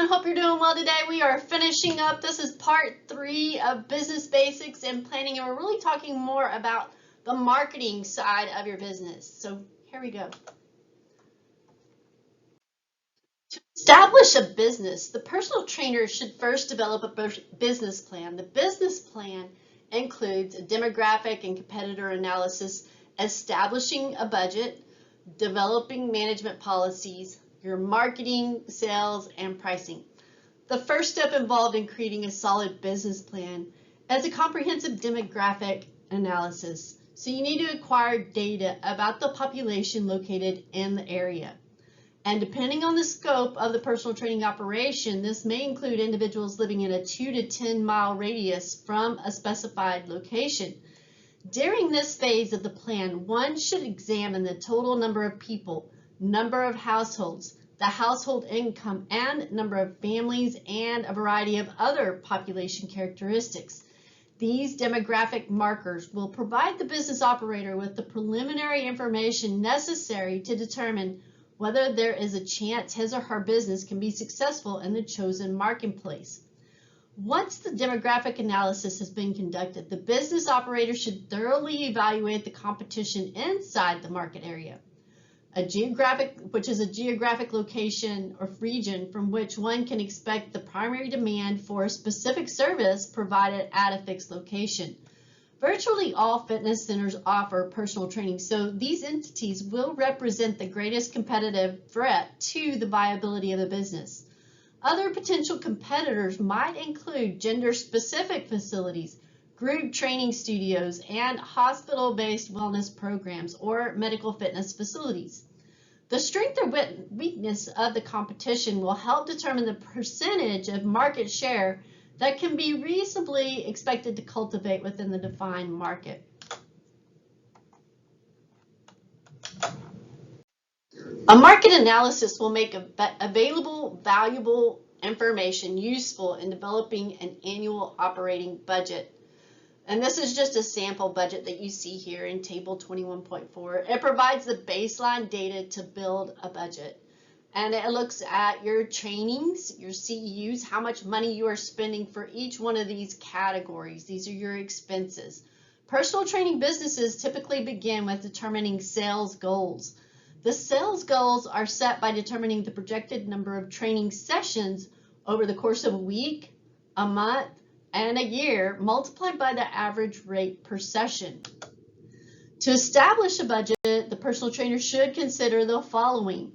everyone. Hope you're doing well today. We are finishing up. This is part 3 of business basics and planning, and we're really talking more about the marketing side of your business. So here we go. To establish a business, the personal trainer should first develop a business plan. The business plan includes a demographic and competitor analysis, establishing a budget, developing management policies, your marketing, sales, and pricing. The first step involved in creating a solid business plan is a comprehensive demographic analysis. So you need to acquire data about the population located in the area. And depending on the scope of the personal training operation, this may include individuals living in a 2 to 10 mile radius from a specified location. During this phase of the plan, one should examine the total number of people, number of households, the household income, and number of families, and a variety of other population characteristics. These demographic markers will provide the business operator with the preliminary information necessary to determine whether there is a chance his or her business can be successful in the chosen marketplace. Once the demographic analysis has been conducted, the business operator should thoroughly evaluate the competition inside the market area. Which is a geographic location or region from which one can expect the primary demand for a specific service provided at a fixed location. Virtually all fitness centers offer personal training, so these entities will represent the greatest competitive threat to the viability of the business. Other potential competitors might include gender-specific facilities, group training studios, and hospital-based wellness programs or medical fitness facilities. The strength or weakness of the competition will help determine the percentage of market share that can be reasonably expected to cultivate within the defined market. A market analysis will make available valuable information useful in developing an annual operating budget. And this is just a sample budget that you see here in table 21.4. It provides the baseline data to build a budget. And it looks at your trainings, your CEUs, how much money you are spending for each one of these categories. These are your expenses. Personal training businesses typically begin with determining sales goals. The sales goals are set by determining the projected number of training sessions over the course of a week, a month, and a year, multiplied by the average rate per session. To establish a budget, the personal trainer should consider the following.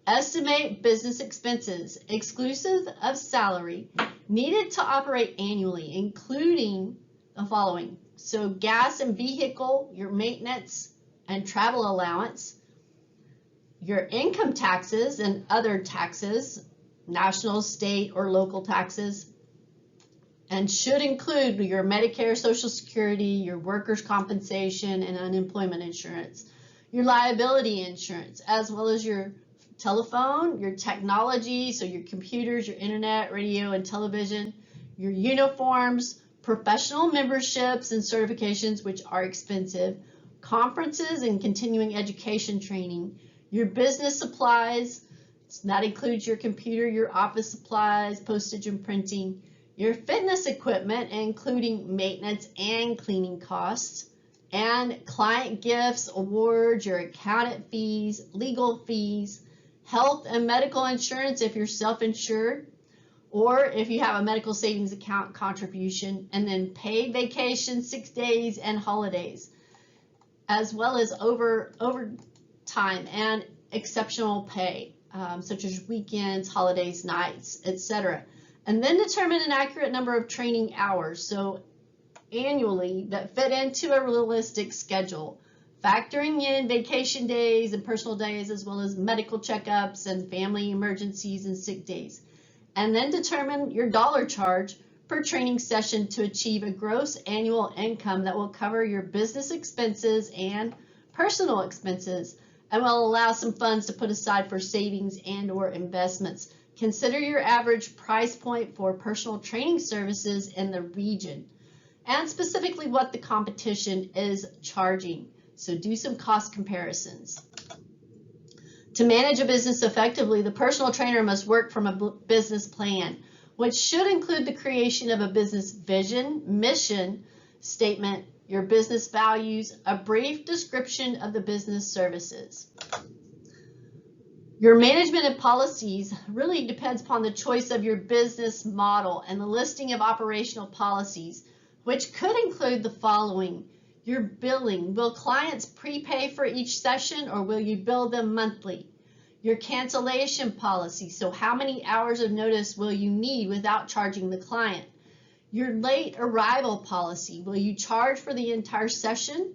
Estimate business expenses, exclusive of salary, needed to operate annually, including the following. So gas and vehicle, your maintenance and travel allowance, your income taxes and other taxes, national, state, or local taxes, and should include your Medicare, Social Security, your workers' compensation, and unemployment insurance, your liability insurance, as well as your telephone, your technology, so your computers, your internet, radio, and television, your uniforms, professional memberships and certifications, which are expensive, conferences and continuing education training, your business supplies, that includes your computer, your office supplies, postage and printing, your fitness equipment, including maintenance and cleaning costs, and client gifts, awards, your accountant fees, legal fees, health and medical insurance if you're self-insured, or if you have a medical savings account contribution, and then paid vacation, 6 days, and holidays, as well as overtime and exceptional pay, such as weekends, holidays, nights, etc. And then determine an accurate number of training hours, so annually, that fit into a realistic schedule, factoring in vacation days and personal days, as well as medical checkups and family emergencies and sick days. And then determine your dollar charge per training session to achieve a gross annual income that will cover your business expenses and personal expenses, and will allow some funds to put aside for savings and or investments. Consider your average price point for personal training services in the region, and specifically what the competition is charging. So do some cost comparisons. To manage a business effectively, the personal trainer must work from a business plan, which should include the creation of a business vision, mission statement, your business values, a brief description of the business services. Your management and policies really depends upon the choice of your business model and the listing of operational policies, which could include the following. Your billing. Will clients prepay for each session or will you bill them monthly? Your cancellation policy. So how many hours of notice will you need without charging the client? Your late arrival policy. Will you charge for the entire session?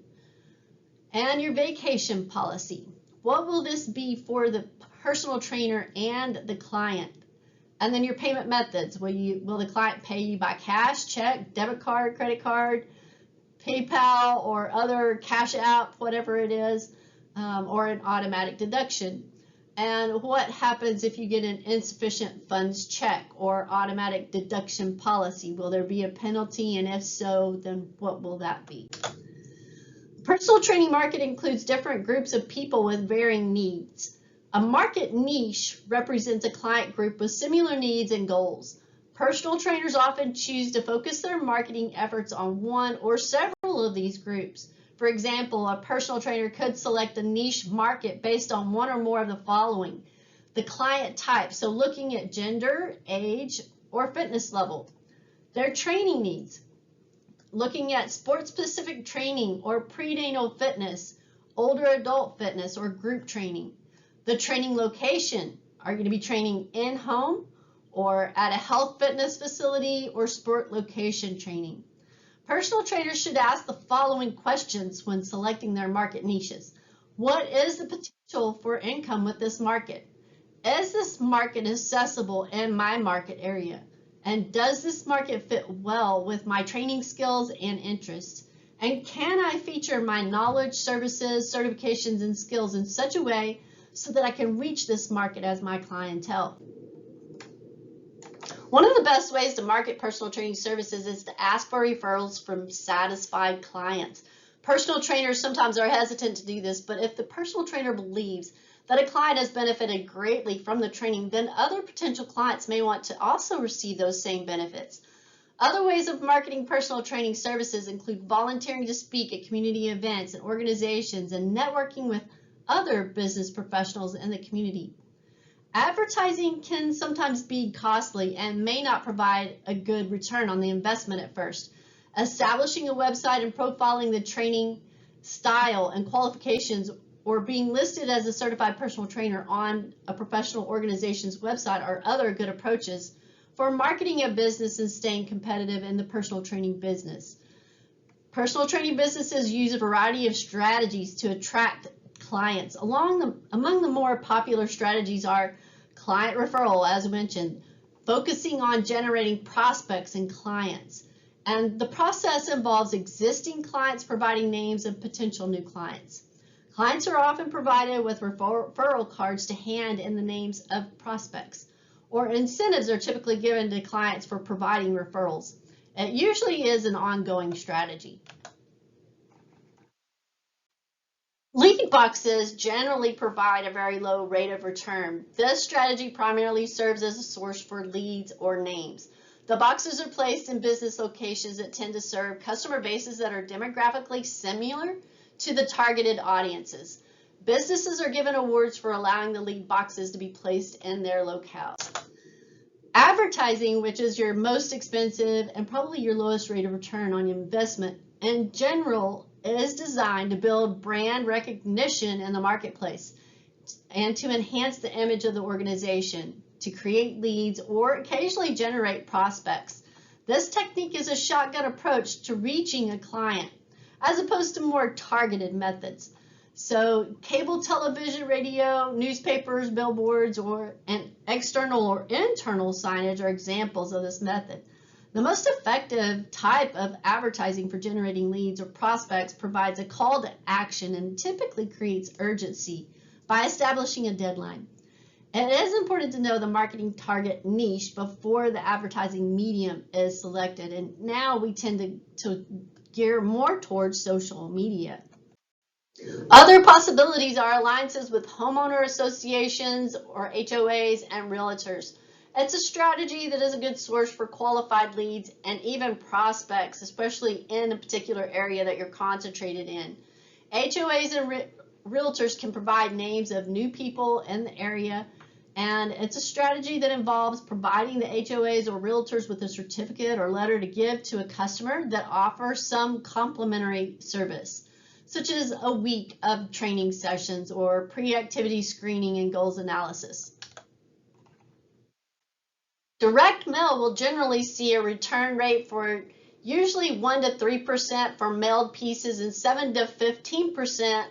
And your vacation policy. What will this be for the personal trainer and the client? And then your payment methods. Will the client pay you by cash, check, debit card, credit card, PayPal, or other cash app, whatever it is, or an automatic deduction? And what happens if you get an insufficient funds check or automatic deduction policy? Will there be a penalty? And if so, then what will that be? Personal training market includes different groups of people with varying needs. A market niche represents a client group with similar needs and goals. Personal trainers often choose to focus their marketing efforts on one or several of these groups. For example, a personal trainer could select a niche market based on one or more of the following. The client type, so looking at gender, age, or fitness level. Their training needs, looking at sports-specific training or prenatal fitness, older adult fitness, or group training. The training location, are you going to be training in-home or at a health fitness facility or sport location training? Personal trainers should ask the following questions when selecting their market niches. What is the potential for income with this market? Is this market accessible in my market area? And does this market fit well with my training skills and interests? And can I feature my knowledge, services, certifications, and skills in such a way so that I can reach this market as my clientele? One of the best ways to market personal training services is to ask for referrals from satisfied clients. Personal trainers sometimes are hesitant to do this, but if the personal trainer believes that a client has benefited greatly from the training, then other potential clients may want to also receive those same benefits. Other ways of marketing personal training services include volunteering to speak at community events and organizations and networking with other business professionals in the community. Advertising can sometimes be costly and may not provide a good return on the investment at first. Establishing a website and profiling the training style and qualifications, or being listed as a certified personal trainer on a professional organization's website, are other good approaches for marketing a business and staying competitive in the personal training business. Personal training businesses use a variety of strategies to attract clients. Among the more popular strategies are client referral, as mentioned, focusing on generating prospects and clients. And the process involves existing clients providing names of potential new clients. Clients are often provided with referral cards to hand in the names of prospects, or incentives are typically given to clients for providing referrals. It usually is an ongoing strategy. Lead boxes generally provide a very low rate of return. This strategy primarily serves as a source for leads or names. The boxes are placed in business locations that tend to serve customer bases that are demographically similar to the targeted audiences. Businesses are given awards for allowing the lead boxes to be placed in their locales. Advertising, which is your most expensive and probably your lowest rate of return on your investment, in general is designed to build brand recognition in the marketplace and to enhance the image of the organization, to create leads or occasionally generate prospects. This technique is a shotgun approach to reaching a client as opposed to more targeted methods. So cable television, radio, newspapers, billboards, and external or internal signage are examples of this method. The most effective type of advertising for generating leads or prospects provides a call to action and typically creates urgency by establishing a deadline. It is important to know the marketing target niche before the advertising medium is selected, and now we tend to gear more towards social media. Other possibilities are alliances with homeowner associations or HOAs and realtors. It's a strategy that is a good source for qualified leads and even prospects, especially in a particular area that you're concentrated in. HOAs and realtors can provide names of new people in the area, and it's a strategy that involves providing the HOAs or realtors with a certificate or letter to give to a customer that offers some complimentary service, such as a week of training sessions or pre-activity screening and goals analysis. Direct mail will generally see a return rate for usually 1 to 3% for mailed pieces and 7 to 15%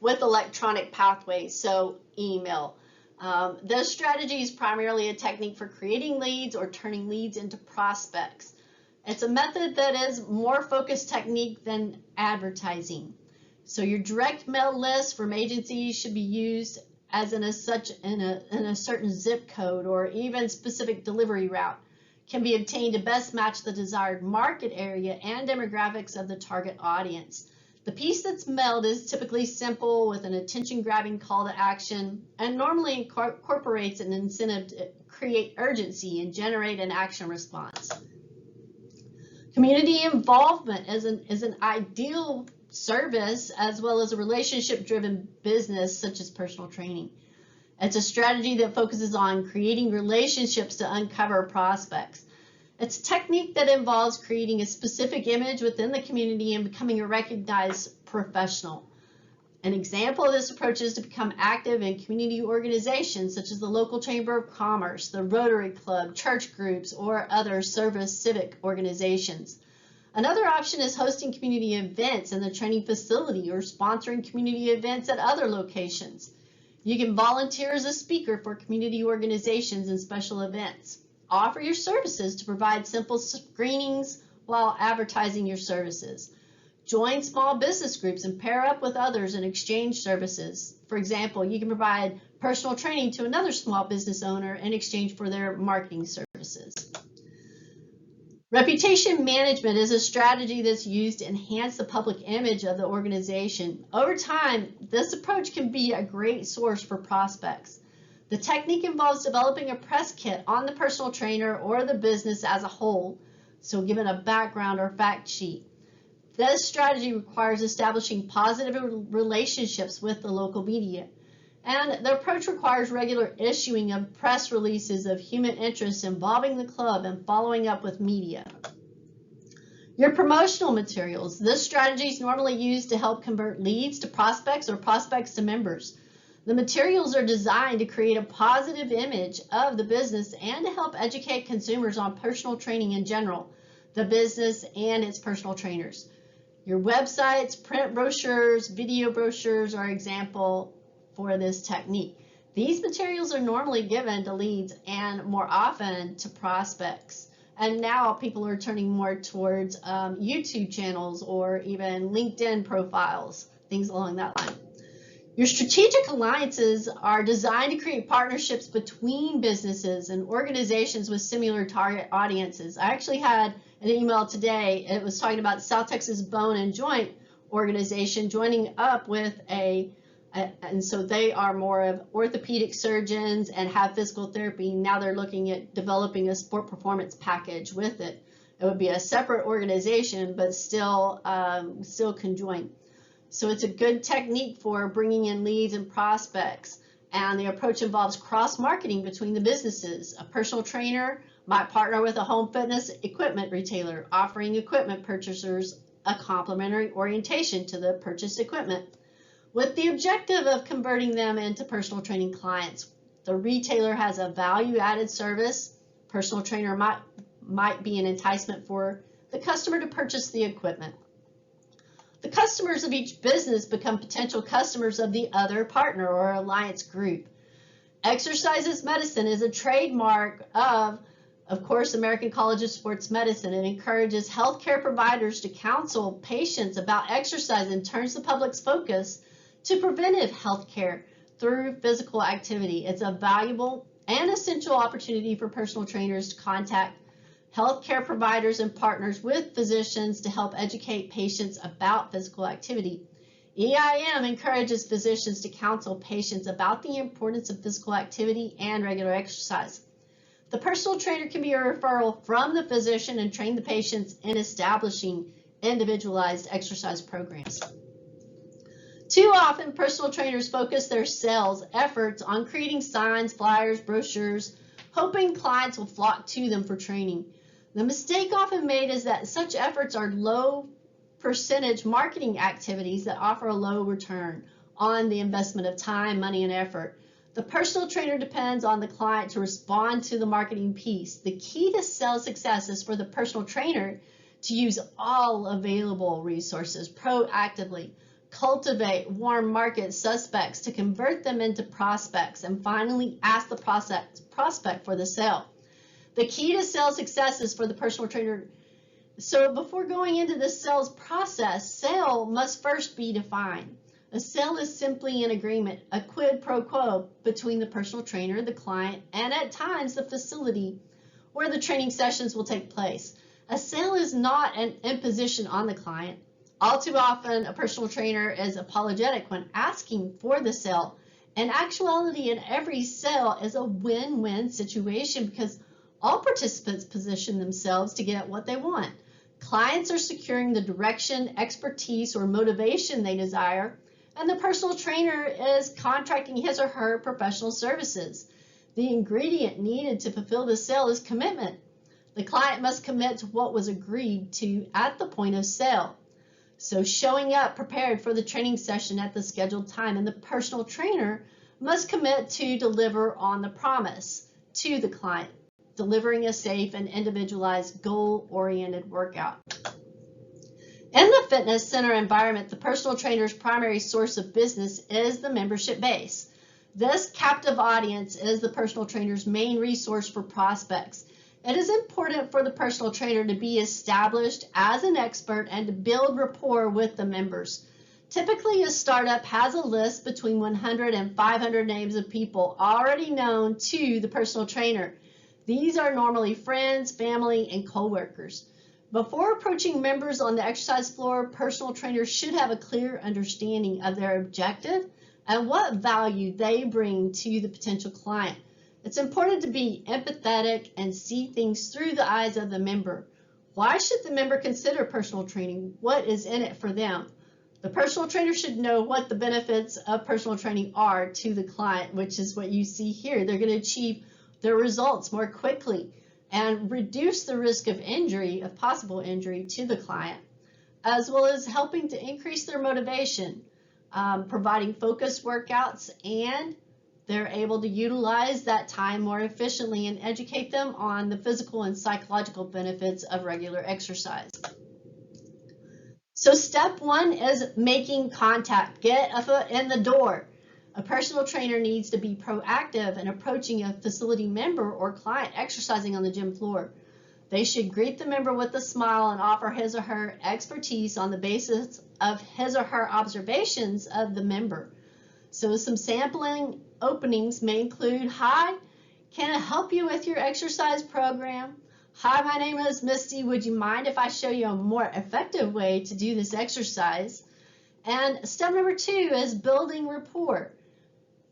with electronic pathways, so email. This strategy is primarily a technique for creating leads or turning leads into prospects. It's a method that is more focused technique than advertising. So your direct mail list from agencies should be used as in a certain zip code or even specific delivery route can be obtained to best match the desired market area and demographics of the target audience. The piece that's mailed is typically simple with an attention-grabbing call to action and normally incorporates an incentive to create urgency and generate an action response. Community involvement is an ideal service as well as a relationship-driven business such as personal training. It's a strategy that focuses on creating relationships to uncover prospects. It's a technique that involves creating a specific image within the community and becoming a recognized professional. An example of this approach is to become active in community organizations such as the local Chamber of Commerce, the Rotary Club, church groups, or other service civic organizations. Another option is hosting community events in the training facility or sponsoring community events at other locations. You can volunteer as a speaker for community organizations and special events. Offer your services to provide simple screenings while advertising your services. Join small business groups and pair up with others and exchange services. For example, you can provide personal training to another small business owner in exchange for their marketing services. Reputation management is a strategy that's used to enhance the public image of the organization. Over time, this approach can be a great source for prospects. The technique involves developing a press kit on the personal trainer or the business as a whole, so given a background or fact sheet. This strategy requires establishing positive relationships with the local media. And the approach requires regular issuing of press releases of human interest involving the club and following up with media. Your promotional materials. This strategy is normally used to help convert leads to prospects or prospects to members. The materials are designed to create a positive image of the business and to help educate consumers on personal training in general, the business and its personal trainers. Your websites, print brochures, video brochures are example for this technique. These materials are normally given to leads and more often to prospects. And now people are turning more towards YouTube channels or even LinkedIn profiles, things along that line. Your strategic alliances are designed to create partnerships between businesses and organizations with similar target audiences. I actually had an email today. It was talking about South Texas Bone and Joint organization joining up with and so they are more of orthopedic surgeons and have physical therapy. Now they're looking at developing a sport performance package with it. It would be a separate organization, but still conjoined. So it's a good technique for bringing in leads and prospects. And the approach involves cross-marketing between the businesses. A personal trainer might partner with a home fitness equipment retailer, offering equipment purchasers a complimentary orientation to the purchased equipment, with the objective of converting them into personal training clients. The retailer has a value-added service. Personal trainer might be an enticement for the customer to purchase the equipment. The customers of each business become potential customers of the other partner or alliance group. Exercise Medicine is a trademark of course, American College of Sports Medicine. It encourages healthcare providers to counsel patients about exercise and turns the public's focus to preventive healthcare through physical activity. It's a valuable and essential opportunity for personal trainers to contact healthcare providers and partners with physicians to help educate patients about physical activity. EIM encourages physicians to counsel patients about the importance of physical activity and regular exercise. The personal trainer can be a referral from the physician and train the patients in establishing individualized exercise programs. Too often, personal trainers focus their sales efforts on creating signs, flyers, brochures, hoping clients will flock to them for training. The mistake often made is that such efforts are low percentage marketing activities that offer a low return on the investment of time, money, and effort. The personal trainer depends on the client to respond to the marketing piece. The key to sales success is for the personal trainer to use all available resources proactively, cultivate warm market suspects to convert them into prospects, and finally ask the prospect for the sale. The key to sales success is for the personal trainer. So before going into the sales process, sale must first be defined. A sale is simply an agreement, a quid pro quo between the personal trainer, the client, and at times the facility where the training sessions will take place. A sale is not an imposition on the client. All too often, a personal trainer is apologetic when asking for the sale. In actuality, in every sale is a win-win situation because all participants position themselves to get what they want. Clients are securing the direction, expertise, or motivation they desire, and the personal trainer is contracting his or her professional services. The ingredient needed to fulfill the sale is commitment. The client must commit to what was agreed to at the point of sale. So showing up prepared for the training session at the scheduled time, and the personal trainer must commit to deliver on the promise to the client, delivering a safe and individualized goal-oriented workout. In the fitness center environment, the personal trainer's primary source of business is the membership base. This captive audience is the personal trainer's main resource for prospects. It is important for the personal trainer to be established as an expert and to build rapport with the members. Typically, a startup has a list between 100 and 500 names of people already known to the personal trainer. These are normally friends, family, and coworkers. Before approaching members on the exercise floor, personal trainers should have a clear understanding of their objective and what value they bring to the potential client. It's important to be empathetic and see things through the eyes of the member. Why should the member consider personal training? What is in it for them? The personal trainer should know what the benefits of personal training are to the client, which is what you see here. They're going to achieve their results more quickly and reduce the risk of injury, of possible injury to the client, as well as helping to increase their motivation, providing focused workouts, and they're able to utilize that time more efficiently and educate them on the physical and psychological benefits of regular exercise. So step one is making contact. Get a foot in the door. A personal trainer needs to be proactive in approaching a facility member or client exercising on the gym floor. They should greet the member with a smile and offer his or her expertise on the basis of his or her observations of the member. So some sampling openings may include, "Hi, can I help you with your exercise program? Hi, my name is Misty. Would you mind if I show you a more effective way to do this exercise?" And step number two is building rapport.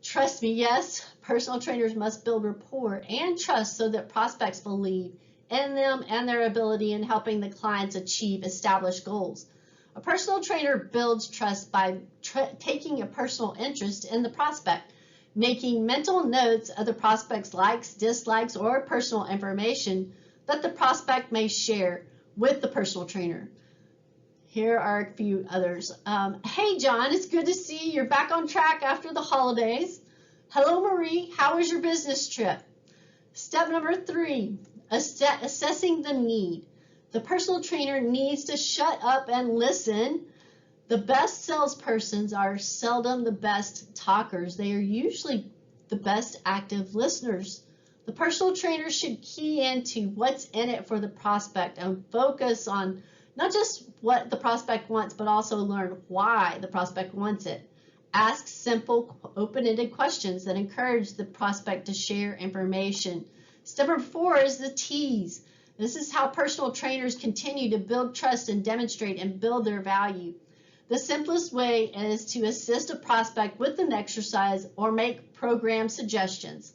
Trust me, yes, personal trainers must build rapport and trust so that prospects believe in them and their ability in helping the clients achieve established goals. A personal trainer builds trust by taking a personal interest in the prospect, making mental notes of the prospect's likes, dislikes, or personal information that the prospect may share with the personal trainer. Here are a few others. "Hey John, it's good to see you're back on track after the holidays. Hello Marie, how was your business trip?" Step number three, assessing the need. The personal trainer needs to shut up and listen. The best salespersons are seldom the best talkers. They are usually the best active listeners. The personal trainer should key into what's in it for the prospect and focus on not just what the prospect wants, but also learn why the prospect wants it. Ask simple, open-ended questions that encourage the prospect to share information. Step number four is the tease. This is how personal trainers continue to build trust and demonstrate and build their value. The simplest way is to assist a prospect with an exercise or make program suggestions.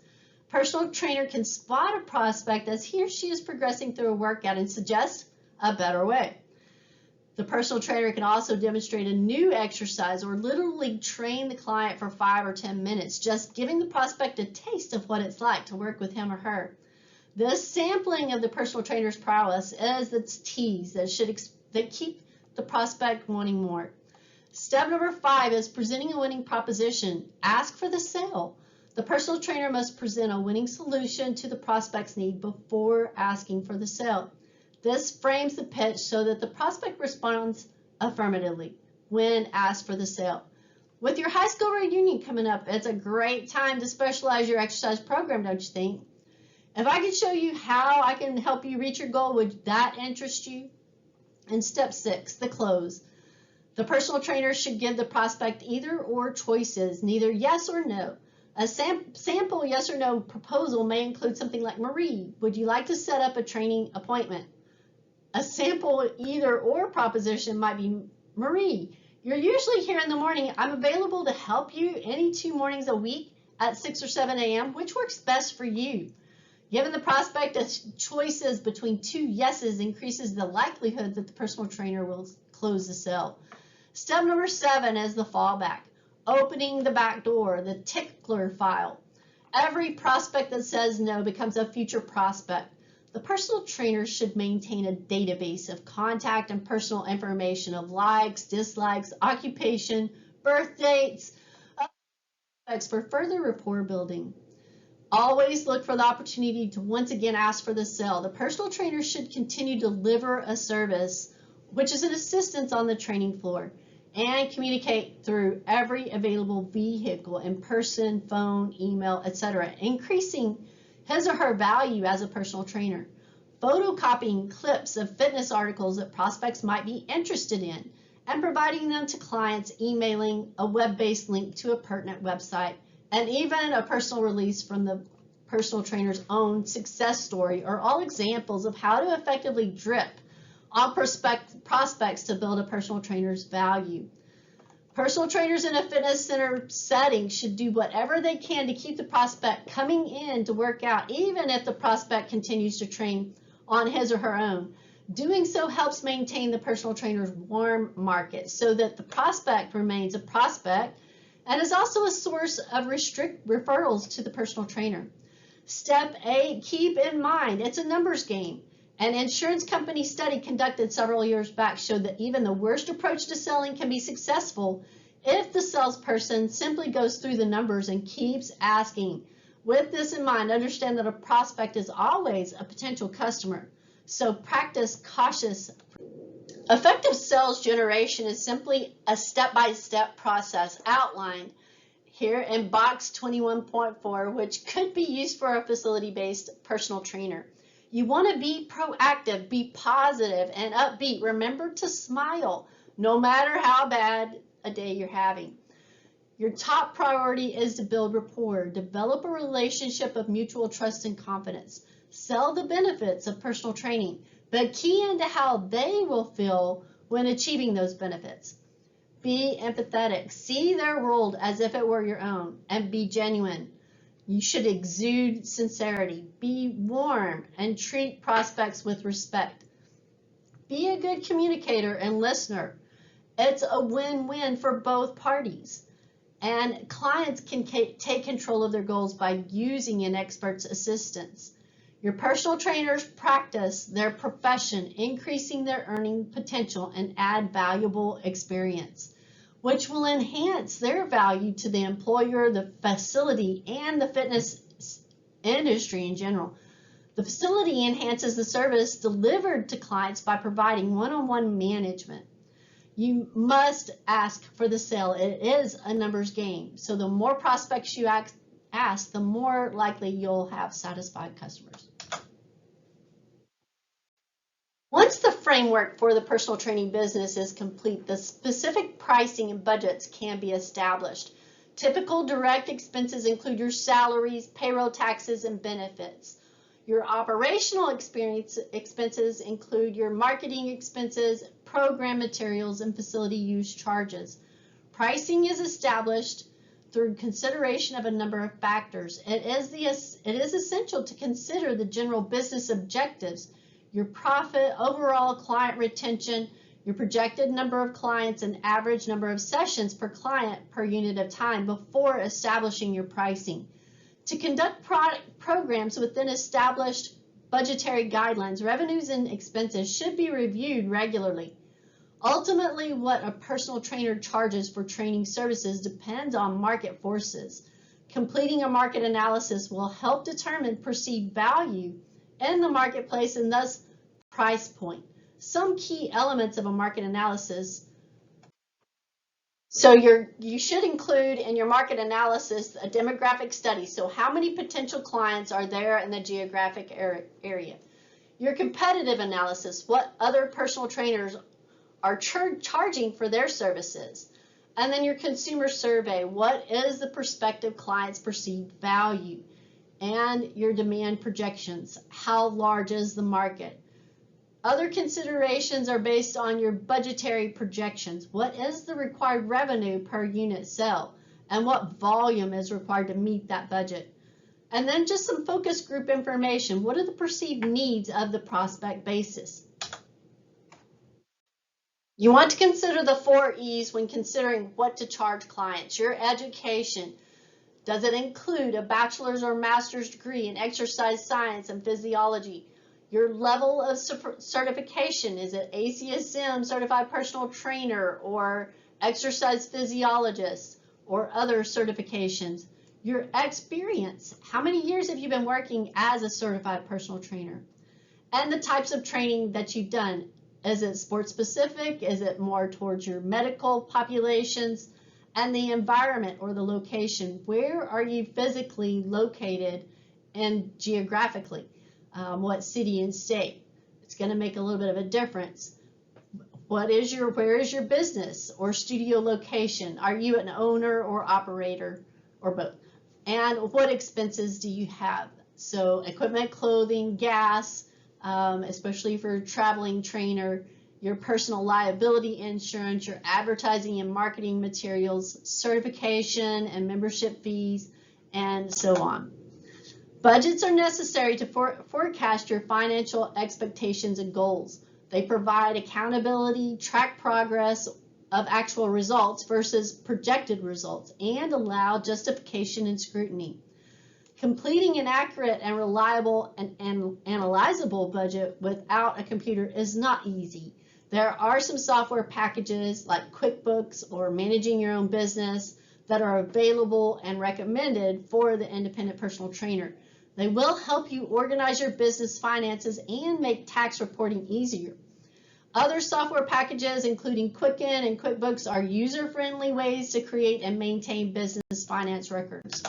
Personal trainer can spot a prospect as he or she is progressing through a workout and suggest a better way. The personal trainer can also demonstrate a new exercise or literally train the client for 5 or 10 minutes, just giving the prospect a taste of what it's like to work with him or her. This sampling of the personal trainer's prowess is the tease that keep the prospect wanting more. Step number 5 is presenting a winning proposition. Ask for the sale. The personal trainer must present a winning solution to the prospect's need before asking for the sale. This frames the pitch so that the prospect responds affirmatively when asked for the sale. With your high school reunion coming up, it's a great time to specialize your exercise program, don't you think? If I could show you how I can help you reach your goal, would that interest you? And step 6, the close. The personal trainer should give the prospect either or choices, neither yes or no. A sample yes or no proposal may include something like, Marie, would you like to set up a training appointment? A sample either or proposition might be, Marie, you're usually here in the morning. I'm available to help you any 2 mornings a week at 6 or 7 a.m. Which works best for you? Giving the prospect choices between 2 yeses increases the likelihood that the personal trainer will close the sale. Step number 7 is the fallback. Opening the back door, the tickler file. Every prospect that says no becomes a future prospect. The personal trainer should maintain a database of contact and personal information of likes, dislikes, occupation, birth dates, for further rapport building. Always look for the opportunity to once again ask for the sale. The personal trainer should continue to deliver a service, which is an assistance on the training floor, and communicate through every available vehicle, in person, phone, email, etc., increasing his or her value as a personal trainer. Photocopying clips of fitness articles that prospects might be interested in and providing them to clients, emailing a web-based link to a pertinent website, and even a personal release from the personal trainer's own success story are all examples of how to effectively drip on prospects to build a personal trainer's value. Personal trainers in a fitness center setting should do whatever they can to keep the prospect coming in to work out, even if the prospect continues to train on his or her own. Doing so helps maintain the personal trainer's warm market so that the prospect remains a prospect and is also a source of referrals to the personal trainer. Step 8, keep in mind, it's a numbers game. An insurance company study conducted several years back showed that even the worst approach to selling can be successful if the salesperson simply goes through the numbers and keeps asking. With this in mind, understand that a prospect is always a potential customer, so practice cautious. Effective sales generation is simply a step-by-step process outlined here in box 21.4, which could be used for a facility-based personal trainer. You want to be proactive, be positive, and upbeat. Remember to smile, no matter how bad a day you're having. Your top priority is to build rapport, develop a relationship of mutual trust and confidence. Sell the benefits of personal training, but key into how they will feel when achieving those benefits. Be empathetic. See their world as if it were your own, and be genuine. You should exude sincerity, be warm, and treat prospects with respect. Be a good communicator and listener. It's a win-win for both parties. And clients can take control of their goals by using an expert's assistance. Your personal trainers practice their profession, increasing their earning potential and add valuable experience, which will enhance their value to the employer, the facility, and the fitness industry in general. The facility enhances the service delivered to clients by providing one-on-one management. You must ask for the sale. It is a numbers game. So the more prospects you ask, the more likely you'll have satisfied customers. Once the framework for the personal training business is complete, the specific pricing and budgets can be established. Typical direct expenses include your salaries, payroll taxes, and benefits. Your operational expenses include your marketing expenses, program materials, and facility use charges. Pricing is established through consideration of a number of factors. It is essential to consider the general business objectives, your profit, overall client retention, your projected number of clients, and average number of sessions per client per unit of time before establishing your pricing. To conduct programs within established budgetary guidelines, revenues and expenses should be reviewed regularly. Ultimately, what a personal trainer charges for training services depends on market forces. Completing a market analysis will help determine perceived value in the marketplace and thus price point. Some key elements of a market analysis. So you should include in your market analysis a demographic study. So how many potential clients are there in the geographic area? Your competitive analysis, what other personal trainers are charging for their services. And then your consumer survey, what is the prospective client's perceived value? And your demand projections, how large is the market? Other considerations are based on your budgetary projections. What is the required revenue per unit sale? And what volume is required to meet that budget? And then just some focus group information. What are the perceived needs of the prospect basis? You want to consider the 4 E's when considering what to charge clients. Your education. Does it include a bachelor's or master's degree in exercise science and physiology? Your level of certification, is it ACSM, certified personal trainer, or exercise physiologist, or other certifications? Your experience, how many years have you been working as a certified personal trainer? And the types of training that you've done. Is it sports specific? Is it more towards your medical populations? And the environment or the location. Where are you physically located and geographically? What city and state? It's going to make a little bit of a difference. Where is your business or studio location? Are you an owner or operator or both? And what expenses do you have? So equipment, clothing, gas, especially for a traveling trainer, your personal liability insurance, your advertising and marketing materials, certification and membership fees, and so on. Budgets are necessary to forecast your financial expectations and goals. They provide accountability, track progress of actual results versus projected results, and allow justification and scrutiny. Completing an accurate and reliable and analyzable budget without a computer is not easy. There are some software packages like QuickBooks or Managing Your Own Business that are available and recommended for the independent personal trainer. They will help you organize your business finances and make tax reporting easier. Other software packages, including Quicken and QuickBooks, are user-friendly ways to create and maintain business finance records.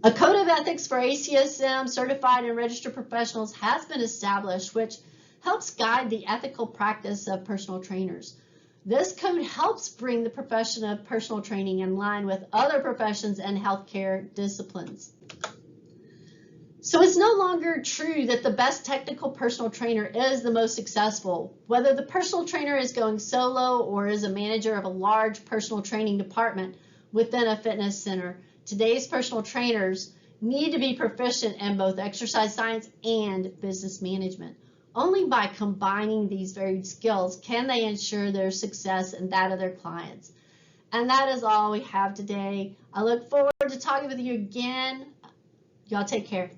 A code of ethics for ACSM certified and registered professionals has been established, which helps guide the ethical practice of personal trainers. This code helps bring the profession of personal training in line with other professions and healthcare disciplines. So it's no longer true that the best technical personal trainer is the most successful. Whether the personal trainer is going solo or is a manager of a large personal training department within a fitness center, today's personal trainers need to be proficient in both exercise science and business management. Only by combining these varied skills can they ensure their success and that of their clients. And that is all we have today. I look forward to talking with you again. Y'all take care.